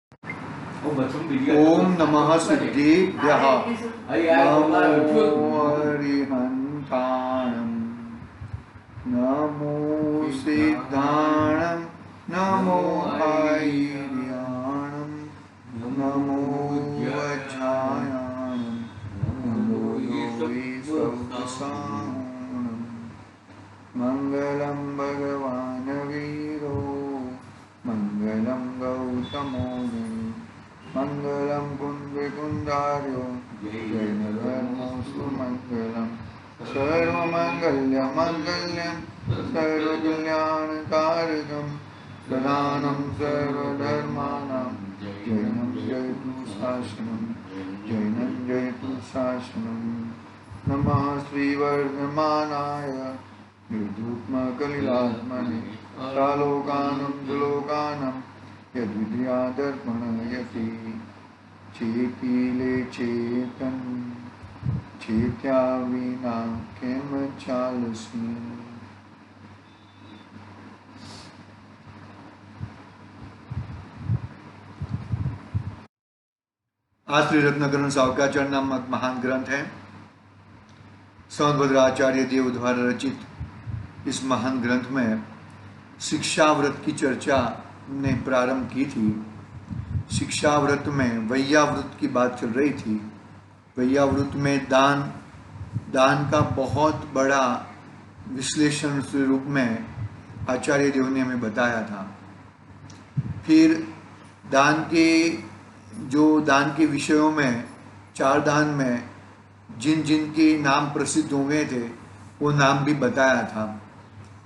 ओम नमः सिद्धेभ्यः नमो हरिहन्ताणं नमो सिद्धाणं नमो ऐर्याणं नमो वज्रायाणं नमो योगीश्वरसाणं मङ्गलं भगवान् वीरो मङ्गलं गौतमो मंगलम कुंदार्यो जैनधर्मोऽस्तु मंगलम सर्वमंगल्यं सर्वकल्याणकारकं प्रधानं सर्वधर्माणां जैनं जयतु शासनं नमः श्रीवर्धमानाय विद्युत्मकलिलात्मने सालोकानं सुलोकानं यद्विद्यादर्पणयति चेतीले चेतन चेत्या विना किम चालसी। आज श्री रत्नकरण सावकाचार्य नामक महान ग्रंथ है। सौंदर्याचार्य देव द्वारा रचित इस महान ग्रंथ में शिक्षाव्रत की चर्चा ने प्रारंभ की थी। शिक्षाव्रत में वैयाव्रत की बात चल रही थी। वैयाव्रत में दान का बहुत बड़ा विश्लेषण के रूप में आचार्य देव ने हमें बताया था। फिर दान के विषयों में 4 दान में जिन के नाम प्रसिद्ध हुए थे वो नाम भी बताया था।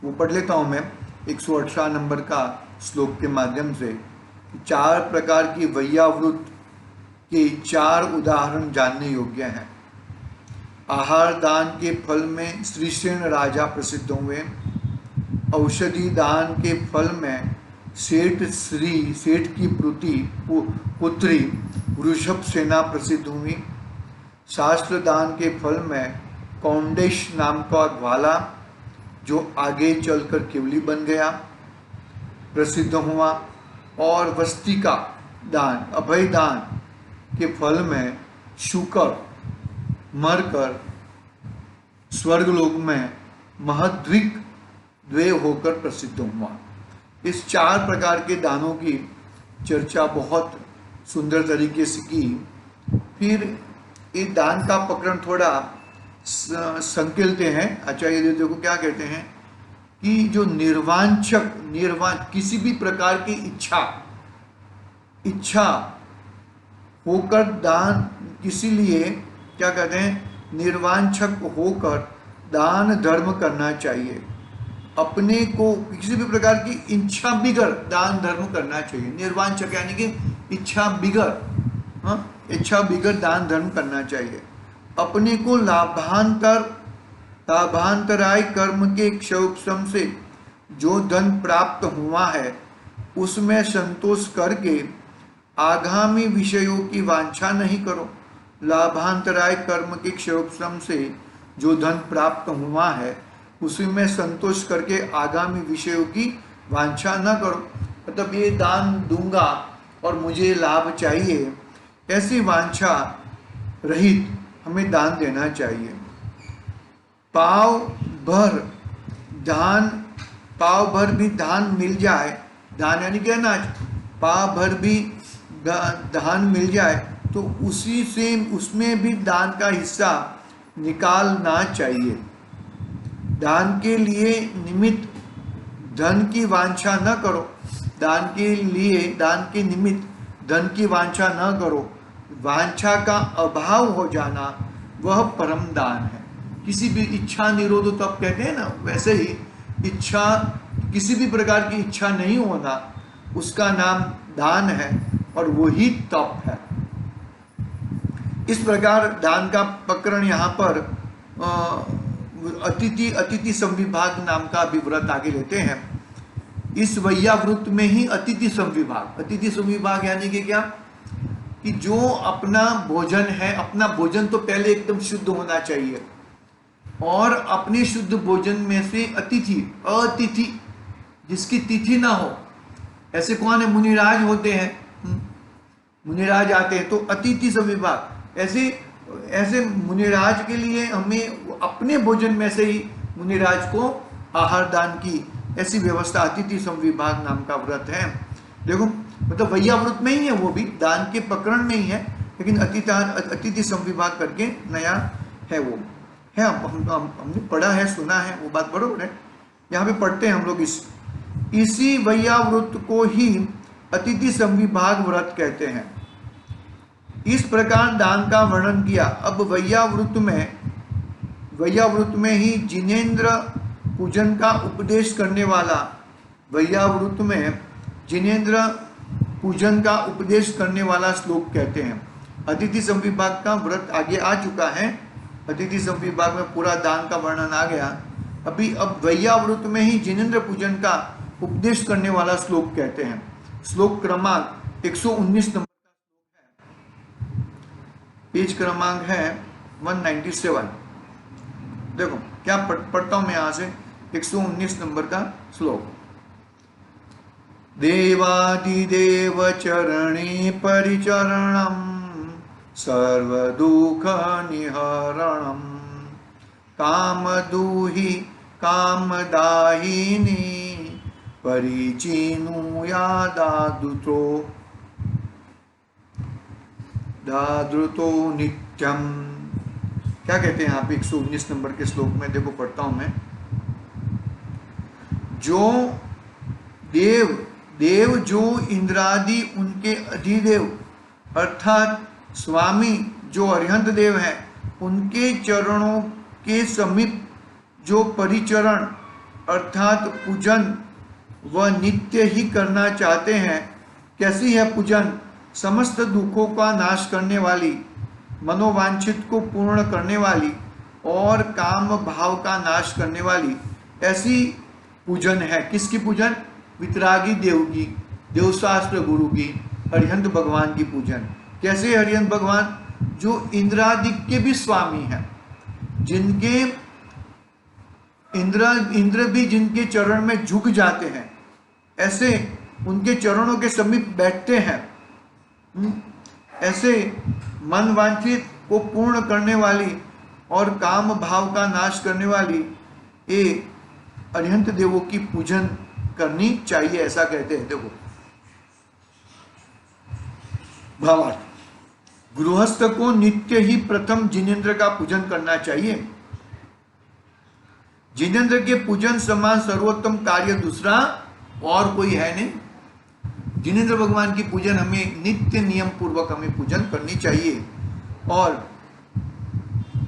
वो पढ़ लेता हूँ मैं 118 नंबर का श्लोक के माध्यम से। 4 प्रकार की वैयाव्रत के 4 उदाहरण जानने योग्य हैं। आहार दान के फल में श्रीसेन राजा प्रसिद्ध हुए। औषधि दान के फल में सेठ की पुत्री वृषभ सेना प्रसिद्ध हुई। शास्त्र दान के फल में कौंडेश नाम का ग्वाला जो आगे चलकर केवली बन गया प्रसिद्ध हुआ। और वस्तिका दान अभय दान के फल में शुकर मरकर स्वर्गलोक में महद्विग् होकर प्रसिद्ध हुआ। इस 4 प्रकार के दानों की चर्चा बहुत सुंदर तरीके से की। फिर ये दान का प्रकरण थोड़ा संकेलते हैं। आचार्य देव को क्या कहते हैं कि जो किसी भी प्रकार की इच्छा होकर दान, इसीलिए क्या कहते हैं, निर्वांछक होकर दान धर्म करना चाहिए। अपने को किसी भी प्रकार की इच्छा बिगर दान धर्म करना चाहिए। निर्वांछक यानी कि इच्छा बिगर दान धर्म करना चाहिए। अपने को लाभांतराय कर्म के क्षयोपशम से जो धन प्राप्त हुआ है उसमें संतोष करके आगामी विषयों की वांछा नहीं करो। लाभांतराय कर्म के क्षयोपशम से जो धन प्राप्त हुआ है उसी में संतोष करके आगामी विषयों की वांछा न करो। मतलब ये दान दूंगा और मुझे लाभ चाहिए, ऐसी वांछा रहित हमें दान देना चाहिए। पाव भर भी धान मिल जाए, धान यानी कि अनाज, पाव भर भी धान मिल जाए तो उसमें भी दान का हिस्सा निकालना चाहिए। दान के लिए निमित्त धन की वांछा न करो। दान के निमित्त धन की वांछा न करो। वांछा का अभाव हो जाना वह परम दान है। किसी भी इच्छा निरोध तप कहते हैं ना, वैसे ही किसी भी प्रकार की इच्छा नहीं होना उसका नाम दान है और वही तप है। इस प्रकार दान का प्रकरण यहाँ पर अतिथि संविभाग नाम का भी व्रत आगे लेते हैं। इस वैयाव्रत में ही अतिथि संविभाग यानी कि क्या, कि जो अपना भोजन है, अपना भोजन तो पहले एकदम शुद्ध होना चाहिए और अपने शुद्ध भोजन में से अतिथि जिसकी तिथि ना हो, ऐसे कौन है, मुनिराज होते हैं, मुनिराज आते हैं तो अतिथि संविभाग, ऐसे ऐसे मुनिराज के लिए हमें अपने भोजन में से ही मुनिराज को आहार दान की ऐसी व्यवस्था अतिथि संविभाग नाम का व्रत है। देखो मतलब वैया व्रत में ही है, वो भी दान के प्रकरण में ही है, लेकिन अतिथि संविभाग करके नया है, वो है। हमने पढ़ा है, सुना है, वो बात बरोबर है। यहाँ पे पढ़ते हैं हम लोग इसी वैया व्रत को ही अतिथि संविभाग व्रत कहते हैं। इस प्रकार दान का वर्णन किया। अब वैया व्रत में ही जिनेंद्र पूजन का उपदेश करने वाला, वैया व्रत में जिनेंद्र पूजन का उपदेश करने वाला श्लोक कहते हैं। अतिथि संविभाग का व्रत आगे आ चुका है, अतिथि संविभाग में पूरा दान का वर्णन आ गया। अब वैया व्रत में ही जिनेंद्र पूजन का उपदेश करने वाला श्लोक कहते हैं। श्लोक क्रमांक 119 नंबर का श्लोक है, पेज क्रमांक है 197। देखो क्या पढ़ता हूं मैं यहां से, 119 नंबर का श्लोक। देवादिदेव चरणे परिचरणम सर्व दुख निहरणम कामदूहि कामदायिनी परिचिनुया दादृतो नित्यम। क्या कहते हैं यहाँ पे 119 नंबर के श्लोक में, देखो पढ़ता हूं मैं। जो देव जो इंद्रादि उनके अधिदेव अर्थात स्वामी जो अरिहंत देव हैं, उनके चरणों के समीप जो परिचरण अर्थात पूजन वह नित्य ही करना चाहते हैं। कैसी है पूजन? समस्त दुखों का नाश करने वाली, मनोवांछित को पूर्ण करने वाली और काम भाव का नाश करने वाली ऐसी पूजन है। किसकी पूजन? वितरागी देव की, देवशास्त्र गुरु की, हरिहंत भगवान की पूजन। कैसे हरिहंत भगवान? जो इंद्रादि के भी स्वामी हैं, जिनके इंद्र भी जिनके चरण में झुक जाते हैं, ऐसे उनके चरणों के समीप बैठते हैं। ऐसे मन वांछित को पूर्ण करने वाली और काम भाव का नाश करने वाली ये अरिहंत देवों की पूजन करनी चाहिए, ऐसा कहते हैं। देखो भावार्थ, गृहस्थ को नित्य ही प्रथम जिनेंद्र का पूजन करना चाहिए। जिनेंद्र के पूजन समान सर्वोत्तम कार्य दूसरा और कोई है नहीं। जिनेंद्र भगवान की पूजन हमें नित्य नियम पूर्वक हमें पूजन करनी चाहिए और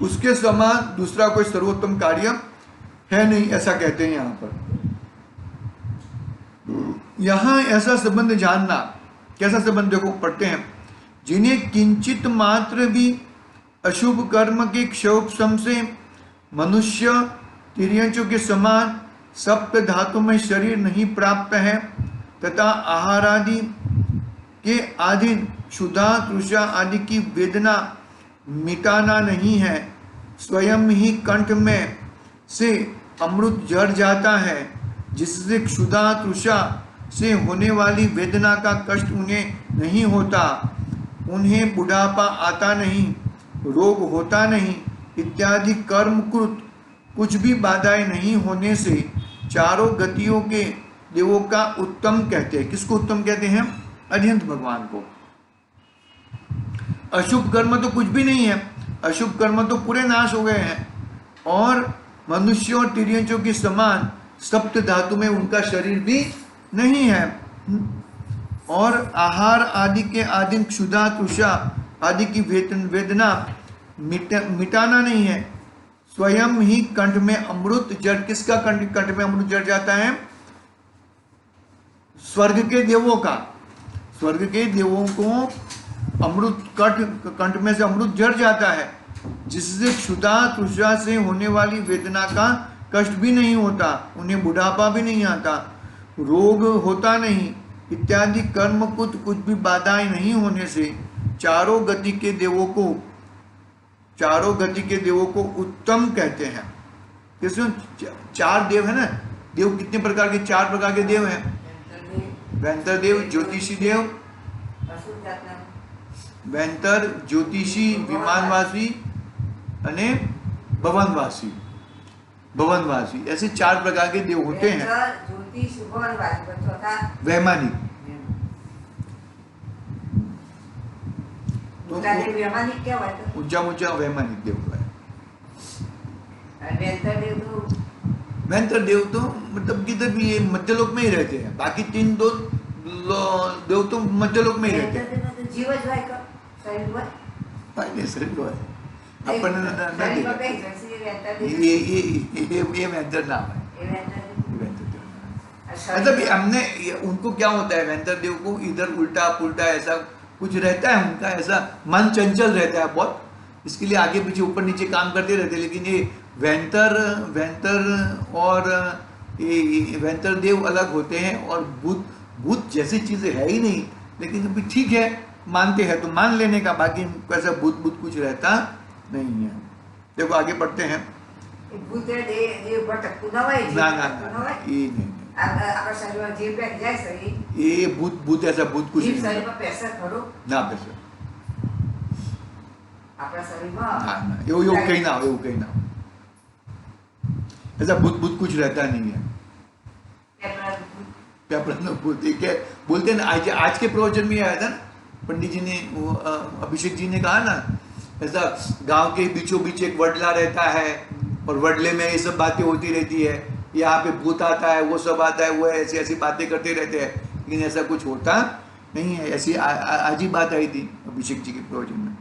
उसके समान दूसरा कोई सर्वोत्तम कार्य है नहीं, ऐसा कहते हैं। यहां पर यहां ऐसा संबंध जानना, कैसा संबंध देखो पढ़ते हैं। जिन्हें किंचित मात्र भी अशुभ कर्म के क्षोभम से मनुष्य तिर्यंचों के समान सप्त धातु में शरीर नहीं प्राप्त है तथा आहार आदि के आधीन क्षुधा तृषा आदि की वेदना मिटाना नहीं है, स्वयं ही कंठ में से अमृत झड़ जाता है, जिससे क्षुधा तृषा से होने वाली वेदना का कष्ट उन्हें नहीं होता, उन्हें बुढ़ापा आता नहीं, रोग होता नहीं इत्यादि कर्मकृत कुछ भी बाधाएं नहीं होने से चारों गतियों के देवों का उत्तम कहते हैं। किसको उत्तम कहते हैं? अरिहंत भगवान को। अशुभ कर्म तो कुछ भी नहीं है, अशुभ कर्म तो पूरे नाश हो गए हैं और मनुष्यों और तिर्यंचों के समान सप्त धातु में उनका शरीर भी नहीं है और आहार आदि के आधीन क्षुधा तृषा आदि की वेदना मिटाना नहीं है, स्वयं ही कंठ में अमृत जड़। किसका कंठ में अमृत जड़ जाता है? स्वर्ग के देवों का। स्वर्ग के देवों को अमृत कंठ में से अमृत जड़ जाता है, जिससे क्षुधा तृषा से होने वाली वेदना का कष्ट भी नहीं होता, उन्हें बुढ़ापा भी नहीं आता, रोग होता नहीं इत्यादि कर्म कुछ भी बाधाएं नहीं होने से चारों गति के देवों को उत्तम कहते हैं। किसमें? चार देव है ना। देव कितने प्रकार के? 4 प्रकार के देव हैं। वैंतर देव, ज्योतिषी देव, વેંતર, જ્યોતિષી, વિમાનવાसी અને भवनवासी। भवनवासी ऐसे 4 प्रकार के देव होते हैं। ज्योतिष, भवनवासी, चौथा वैमानिक। तो वैमानिक क्या हुआ? ऊंचा ऊंचा वैमानिक देव हुआ है। वेंतर देव तो मतलब किधर भी ये मध्यलोक में ही रहते हैं, बाकी 3 देव तो मध्यलोक में ही रहते हैं। जीवज भाई का शरीर हुआ पाहिजे शरीर हुआ है अपन ये वेंतर नाम है। मतलब हमने उनको क्या होता है, वेंतर देव को इधर उल्टा पुल्टा ऐसा कुछ रहता है उनका, ऐसा मन चंचल रहता है बहुत, इसके लिए आगे पीछे ऊपर नीचे काम करते रहते हैं। लेकिन ये वेंतर और ये वेंतर देव अलग होते हैं, और भूत जैसी चीजें है ही नहीं। लेकिन अभी ठीक है, मानते हैं तो मान लेने का, बाकी ऐसा भूत कुछ रहता नहीं है। देखो आगे पढ़ते हैं। भूत ना ये भूत ऐसा भूत कुछ नहीं शरीर में पैसा खरो ना, पैसा આપણા શરીરમાં એવું કઈ ના ऐसा भूत कुछ रहता नहीं है। भूत क्या बोलते हैं ना, आज के प्रवचन में आया था ना, पंडित जी ने, अभिषेक जी ने कहा ना, ऐसा गांव के बीचों बीच एक वडला रहता है, और वडले में ये सब बातें होती रहती है, यहाँ पे भूत आता है, वो सब आता है, वो ऐसी ऐसी बातें करते रहते हैं, लेकिन ऐसा कुछ होता नहीं है। ऐसी आज ही बात आई थी अभिषेक जी के प्रवचन में।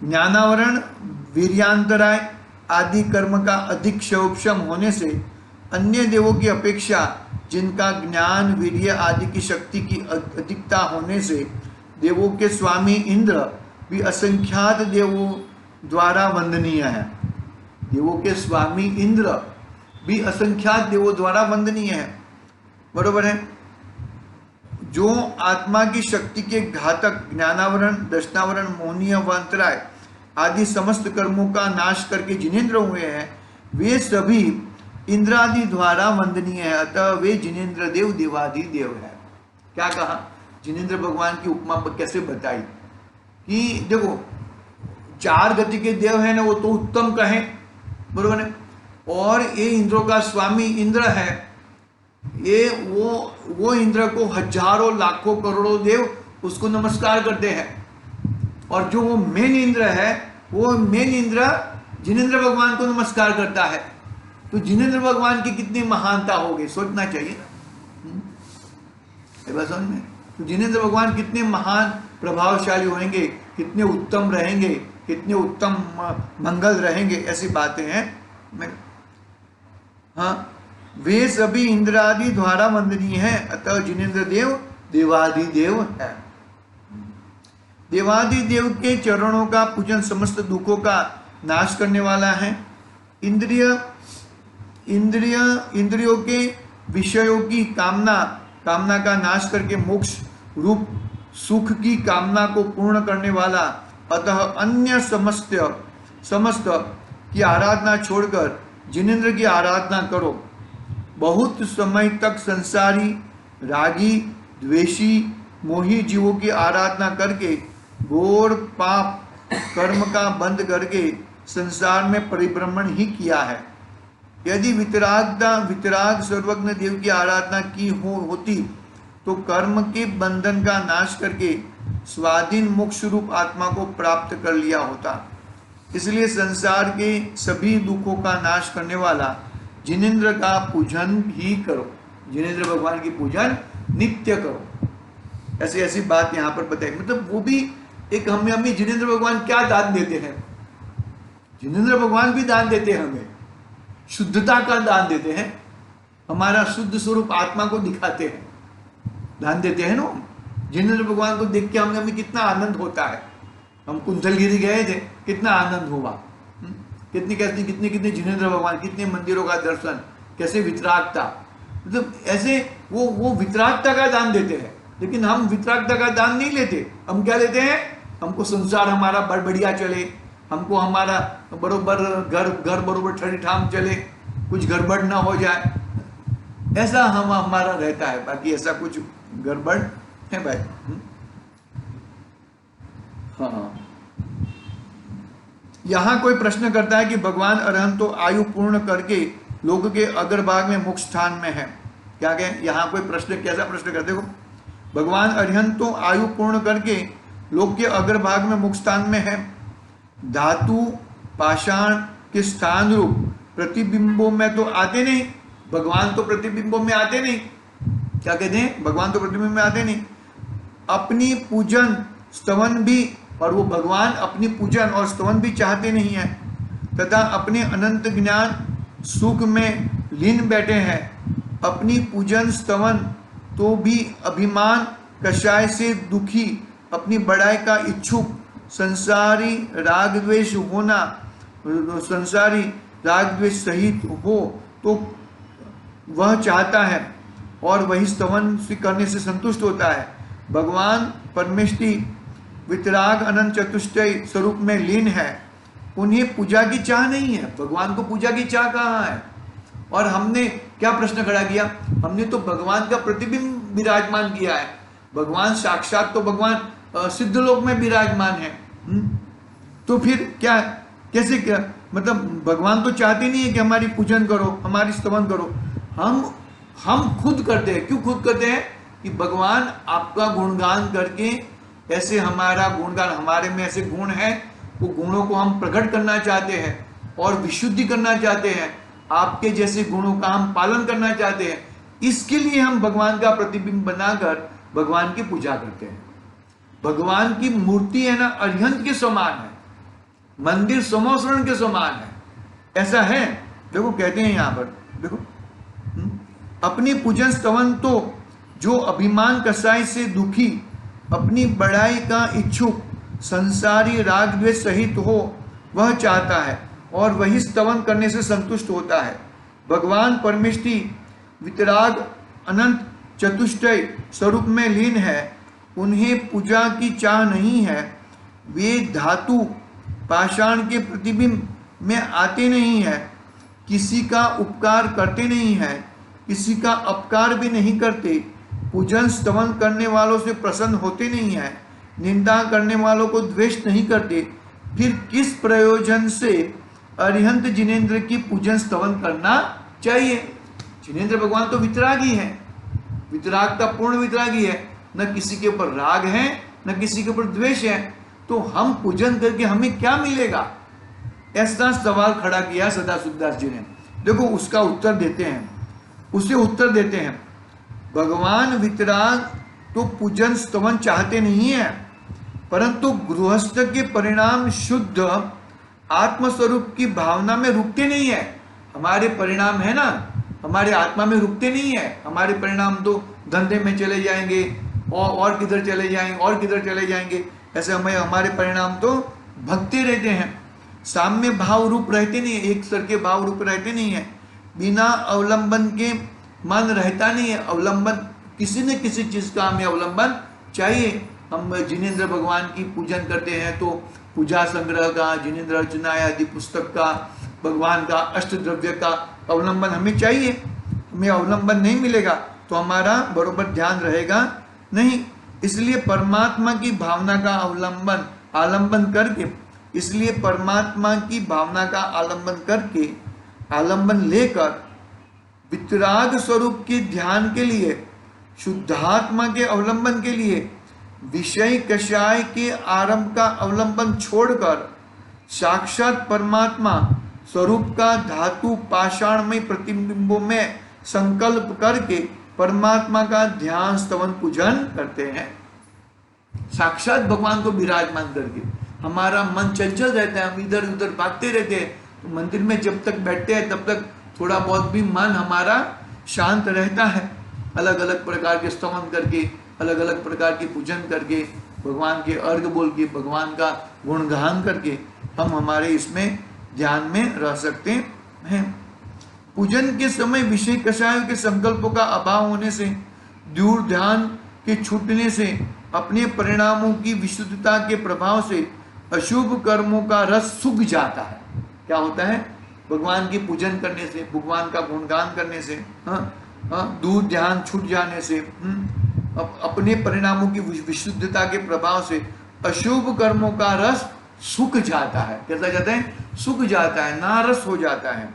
ज्ञानावरण, वीर्यांतराय आदि कर्म का अधिक क्षोभक्षम होने से अन्य देवों की अपेक्षा जिनका ज्ञान, वीर्य आदि की शक्ति की अधिकता होने से देवों के स्वामी इंद्र भी असंख्यात देवों द्वारा वंदनीय है। देवों के स्वामी इंद्र भी असंख्यात देवों द्वारा वंदनीय है। बरोबर है। जो आत्मा की शक्ति के घातक ज्ञानावरण, दर्शनावरण, मोहनीय व अंतराय आदि समस्त कर्मों का नाश करके जिनेन्द्र हुए हैं, वे सभी इंद्रादि द्वारा वंदनीय है। अतः वे जिनेन्द्र देव देवादि देव है। क्या कहा? जिनेन्द्र भगवान की उपमा कैसे बताई कि देखो 4 गति के देव है ना, वो तो उत्तम कहें, बरोबर है। और ये इंद्रों का स्वामी इंद्र है, ये वो इंद्र को हजारों लाखों करोड़ों देव उसको नमस्कार करते हैं। और जो वो मेन इंद्र है, वो मेन इंद्र जिनेन्द्र भगवान को नमस्कार करता है। तो जिनेन्द्र भगवान की कितनी महानता होगी, सोचना चाहिए। समझ में? तो जिनेन्द्र भगवान कितने महान प्रभावशाली होंगे, कितने उत्तम रहेंगे, कितने उत्तम मंगल रहेंगे, ऐसी बातें हैं। हाँ, वे सभी इंद्रादि द्वारा वंदनीय हैं। अतः जिनेन्द्र देव देवादि देव है। देवादि देव के चरणों का पूजन समस्त दुखों का नाश करने वाला है। इंद्रियों के विषयों की कामना का नाश करके मोक्ष रूप सुख की कामना को पूर्ण करने वाला। अतः अन्य समस्त की आराधना छोड़कर जिनेन्द्र की आराधना करो। बहुत समय तक संसारी, रागी, द्वेषी, मोही जीवों की आराधना करके घोर पाप कर्म का बंद करके संसार में परिभ्रमण ही किया है। यदि वितराग सर्वज्ञ देव की आराधना की होती तो कर्म के बंधन का नाश करके स्वाधीन मोक्ष रूप आत्मा को प्राप्त कर लिया होता। इसलिए संसार के सभी दुखों का नाश करने वाला जिनेन्द्र का पूजन ही करो। जिनेन्द्र भगवान की पूजन नित्य करो। ऐसी बात यहाँ पर बताई। मतलब वो भी एक हमें जिनेन्द्र भगवान क्या दान देते हैं? जिनेन्द्र भगवान भी दान देते हैं, हमें शुद्धता का दान देते हैं, हमारा शुद्ध स्वरूप आत्मा को दिखाते हैं, दान देते हैं ना। जिनेन्द्र भगवान को देख के हमें कितना आनंद होता है। हम कुंथलगिरी गए थे, कितना आनंद हुआ। कितने जिनेन्द्र भगवान, कितने मंदिरों का दर्शन, कैसे वितरागता, मतलब ऐसे वो वितरागता का दान देते हैं। लेकिन हम वितरागता का दान नहीं लेते। हम क्या लेते हैं? हमको संसार हमारा बढ़िया चले, हमको हमारा बरोबर घर बरोबर ठड़ी ठाम चले, कुछ गड़बड़ ना हो जाए, ऐसा हमारा रहता है। बाकी ऐसा कुछ गड़बड़ है भाई? हाँ, यहाँ कोई प्रश्न करता है कि भगवान अरहंत तो आयु पूर्ण करके लोक के अग्रभाग में मुख्य स्थान में है। क्या कहें, यहाँ कोई प्रश्न, कैसा प्रश्न करते हो? भगवान अरहंत तो आयु पूर्ण करके लोक के अग्रभाग में मुख्य स्थान में है। धातु पाषाण के स्थान रूप प्रतिबिंबों में तो आते नहीं, भगवान तो प्रतिबिंबों में आते नहीं। क्या कहते हैं, भगवान तो प्रतिबिंब में आते नहीं। अपनी पूजन स्तवन भी, और वो भगवान अपनी पूजन और स्तवन भी चाहते नहीं है, तथा अपने अनंत ज्ञान सुख में लीन बैठे हैं। अपनी पूजन स्तवन तो भी अभिमान कषाय से दुखी, अपनी बड़ाई का इच्छुक, संसारी राग द्वेष होना, संसारी राग द्वेष सहित हो तो वह चाहता है और वही स्तवन करने से संतुष्ट होता है। भगवान परमेष्टि वितराग अनंत चतुष्टय स्वरूप में लीन है, उन्हें पूजा की चाह नहीं है। भगवान को पूजा की चाह कहाँ है? और हमने क्या प्रश्न खड़ा किया? हमने तो भगवान का प्रतिबिंब विराजमान किया है। भगवान साक्षात तो भगवान सिद्ध लोक में विराजमान है। तो फिर क्या, कैसे, क्या मतलब भगवान तो चाहते नहीं है कि हमारी पूजन करो, हमारी स्तवन करो। हम खुद करते हैं। क्यों खुद करते हैं? कि भगवान आपका गुणगान करके, ऐसे हमारा गुणगान, हमारे में ऐसे गुण है, वो गुणों को हम प्रकट करना चाहते हैं और विशुद्धि करना चाहते हैं। आपके जैसे गुणों का हम पालन करना चाहते हैं। इसके लिए हम भगवान का प्रतिबिंब बनाकर भगवान की पूजा करते हैं। भगवान की मूर्ति है ना, अरिहंत के समान है, मंदिर समोसरण के समान है। ऐसा है, देखो कहते हैं यहाँ पर, देखो अपनी पूजन स्तवन तो जो अभिमान कसाई से दुखी, अपनी बढ़ाई का इच्छुक, संसारी राग द्वेष सहित हो वह चाहता है और वही स्तवन करने से संतुष्ट होता है। भगवान परमेष्टि वितराग अनंत चतुष्टय स्वरूप में लीन है, उन्हें पूजा की चाह नहीं है। वे धातु पाषाण के प्रतिबिंब में आते नहीं है, किसी का उपकार करते नहीं है, किसी का अपकार भी नहीं करते, पूजन स्तवन करने वालों से प्रसन्न होते नहीं है, निंदा करने वालों को द्वेष नहीं करते। फिर किस प्रयोजन से अरिहंत जिनेंद्र की पूजन स्तवन करना चाहिए? जिनेंद्र भगवान तो वितरागी है, वितरागता पूर्ण वितरागी है, न किसी के ऊपर राग है न किसी के ऊपर द्वेष है। तो हम पूजन करके हमें क्या मिलेगा? ऐसा सवाल खड़ा किया सदाशिवदास जी ने। देखो उसका उत्तर देते हैं, उसे उत्तर देते हैं। भगवान वितराग तो पूजन स्तवन चाहते नहीं है, परंतु गृहस्थ के परिणाम शुद्ध आत्मस्वरूप की भावना में रुकते नहीं है। हमारे परिणाम है ना, हमारे आत्मा में रुकते नहीं है। हमारे परिणाम तो धंधे में चले जाएंगे और किधर चले जाएंगे और किधर चले जाएंगे। ऐसे हमारे परिणाम तो भगते रहते हैं, साम्य भाव रूप रहते नहीं है, एक सर के भाव रूप रहते नहीं है। बिना अवलंबन के मन रहता नहीं है। अवलंबन, किसी न किसी चीज का हमें अवलंबन चाहिए। हम जिनेंद्र भगवान की पूजन करते हैं तो पूजा संग्रह का, जिनेंद्र अर्चना आदि पुस्तक का, भगवान का अष्ट द्रव्य का अवलंबन हमें चाहिए। हमें अवलंबन नहीं मिलेगा तो हमारा बरोबर ध्यान रहेगा नहीं। इसलिए परमात्मा की भावना का आलंबन करके, इसलिए परमात्मा की भावना का आलंबन लेकर वितराग स्वरूप के ध्यान के लिए, शुद्धात्मा के अवलंबन के लिए विषय कषाय के आरंभ का अवलंबन छोड़कर साक्षात परमात्मा स्वरूप का धातु पाषाणमय प्रतिबिंबों में संकल्प करके परमात्मा का ध्यान स्तवन पूजन करते हैं। साक्षात भगवान को विराजमान करके हमारा मन चंचल रहता है, हम इधर उधर भागते रहते हैं। तो मंदिर में जब तक बैठते हैं तब तक थोड़ा बहुत भी मन हमारा शांत रहता है। अलग अलग प्रकार के स्तवन करके, अलग अलग प्रकार की पूजन करके, भगवान के अर्घ बोल के, भगवान का गुणगान करके हम हमारे इसमें ध्यान में रह सकते हैं। पूजन के समय विषय कषायों के संकल्पों का अभाव होने से, दूर ध्यान के छूटने से, अपने परिणामों की विशुद्धता के प्रभाव से अशुभ कर्मों का रस सूख जाता है। क्या होता है? भगवान की पूजन करने से, भगवान का गुणगान करने से, दूर ध्यान छूट जाने से, अपने परिणामों की विशुद्धता के प्रभाव से अशुभ कर्मों का रस सूख जाता है। कैसा जाता है? सूख जाता है, नारस हो जाता है।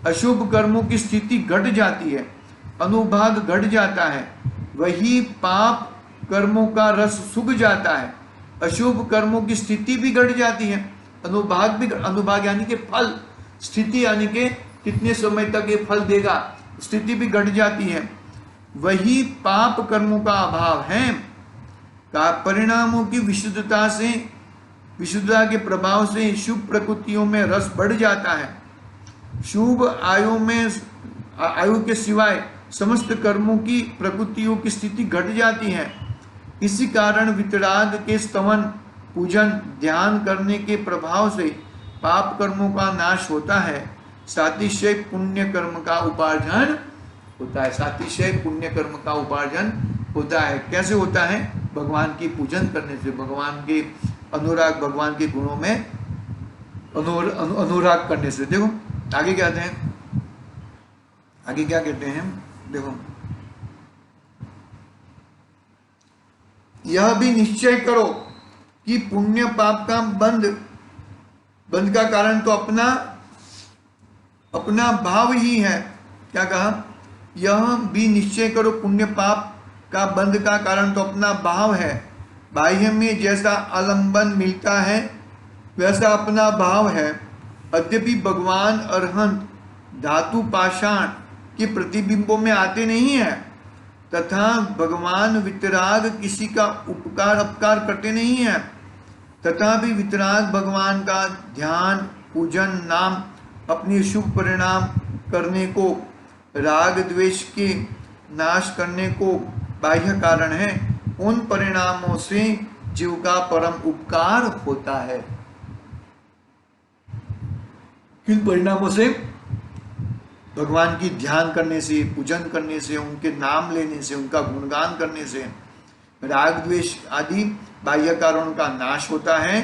अशुभ कर्मों की स्थिति घट जाती है, अनुभाग घट जाता है। वही पाप कर्मों का रस सूख जाता है, अशुभ कर्मों की स्थिति भी घट जाती है, अनुभाग भी। अनुभाग यानी कि फल, स्थिति यानी कि कितने समय तक ये फल देगा, स्थिति भी घट जाती है। वही पाप कर्मों का अभाव है, का परिणामों की विशुद्धता से, विशुद्धता के प्रभाव से शुभ प्रकृतियों में रस बढ़ जाता है। शुभ आयु के सिवाय समस्त कर्मों की प्रकृतियों की स्थिति घट जाती है। इसी कारण वितराग के स्तवन, पूजन, ध्यान करने के प्रभाव से पाप कर्मों का नाश होता है, सातिशय पुण्य कर्म का उपार्जन होता है। सातिशय पुण्य कर्म का उपार्जन होता है। कैसे होता है? भगवान की पूजन करने से, भगवान के अनुराग, भगवान के गुणों में अनुराग करने से। देखो आगे क्या कहते हैं, आगे क्या कहते हैं, देखो, यह भी निश्चय करो कि पुण्य पाप का बंध का कारण तो अपना भाव ही है। क्या कहा? यह भी निश्चय करो, पुण्य पाप का बंध का कारण तो अपना भाव है। बाह्य में जैसा आलंबन मिलता है वैसा अपना भाव है। यद्यपि भगवान अरहंत धातु पाषाण के प्रतिबिंबों में आते नहीं है, तथा भगवान वितराग किसी का उपकार अपकार करते नहीं है, तथापि वितराग भगवान का ध्यान, पूजन, नाम अपने शुभ परिणाम करने को, राग द्वेष के नाश करने को बाह्य कारण है। उन परिणामों से जीव का परम उपकार होता है। किन परिणामों से? भगवान की ध्यान करने से, पूजन करने से, उनके नाम लेने से, उनका गुणगान करने से राग द्वेष आदि बाह्य कारणों का नाश होता है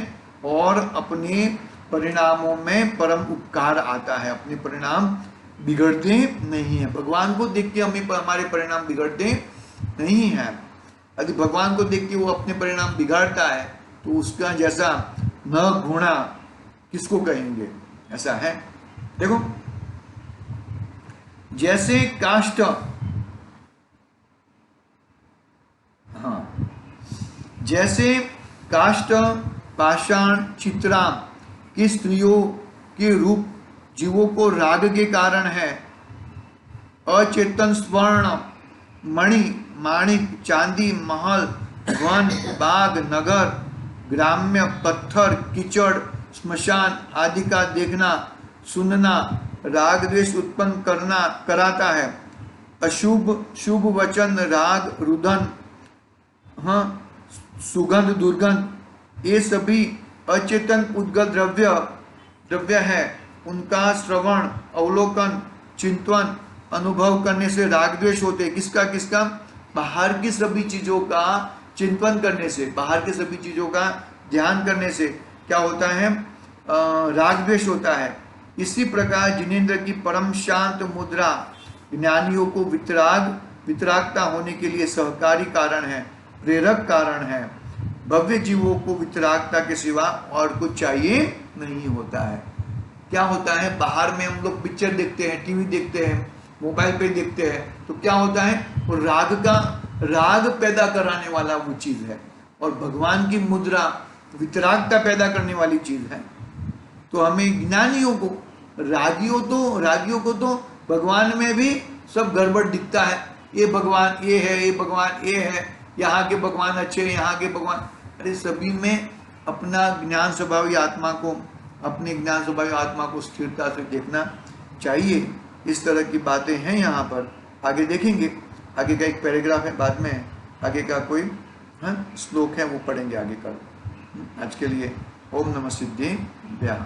और अपने परिणामों में परम उपकार आता है। अपने परिणाम बिगड़ते नहीं है। भगवान को देख के हमारे परिणाम बिगड़ते नहीं है। यदि भगवान को देख के वो अपने परिणाम बिगाड़ता है तो उसका जैसा न गुणा किसको कहेंगे? ऐसा है। देखो, जैसे काष्ठ, जैसे काष्ठ, पाषाण, चित्राम की स्त्रियों के रूप जीवों को राग के कारण है। अचेतन स्वर्ण, मणि, माणिक, चांदी, महल, वन, बाग, नगर, ग्राम्य, पत्थर, कीचड़, स्मशान आदि का देखना, सुनना राग द्वेष उत्पन्न कराता है। अशुभ शुभ वचन, राग, रुदन, सुगंध, दुर्गंध, ये सभी अचेतन उद्गत द्रव्य है। उनका श्रवण, अवलोकन, चिंतन, अनुभव करने से राग द्वेष होते। किसका? बाहर की सभी चीजों का चिंतन करने से, बाहर की सभी चीजों का ध्यान करने से क्या होता है? राग द्वेष होता है। इसी प्रकार जिनेंद्र की परम शांत मुद्रा ज्ञानियों को वितरागता होने के लिए सहकारी कारण है, प्रेरक कारण है। भव्य जीवों को वितरागता के सिवा और कुछ चाहिए नहीं होता है। क्या होता है? बाहर में हम लोग पिक्चर देखते हैं, टीवी देखते हैं, मोबाइल पे देखते हैं, तो क्या होता है? वो राग पैदा कराने वाला वो चीज है। और भगवान की मुद्रा वितरागता पैदा करने वाली चीज है। तो हमें ज्ञानियों को, रागियों को तो भगवान में भी सब गड़बड़ दिखता है। ये भगवान ये है, ये भगवान ये है, यहाँ के भगवान अच्छे, यहाँ के भगवान, अरे सभी में अपना ज्ञान स्वभावी आत्मा को, अपने ज्ञान स्वभावी आत्मा को स्थिरता से देखना चाहिए। इस तरह की बातें हैं यहाँ पर। आगे देखेंगे, आगे का एक पैराग्राफ है, बाद में आगे का कोई श्लोक है वो पढ़ेंगे आगे कल। आज के लिए ओम नमः सिद्धेभ्यः।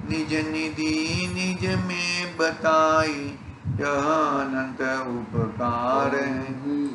निज निधि निज में बताई, यह अनंत उपकार है।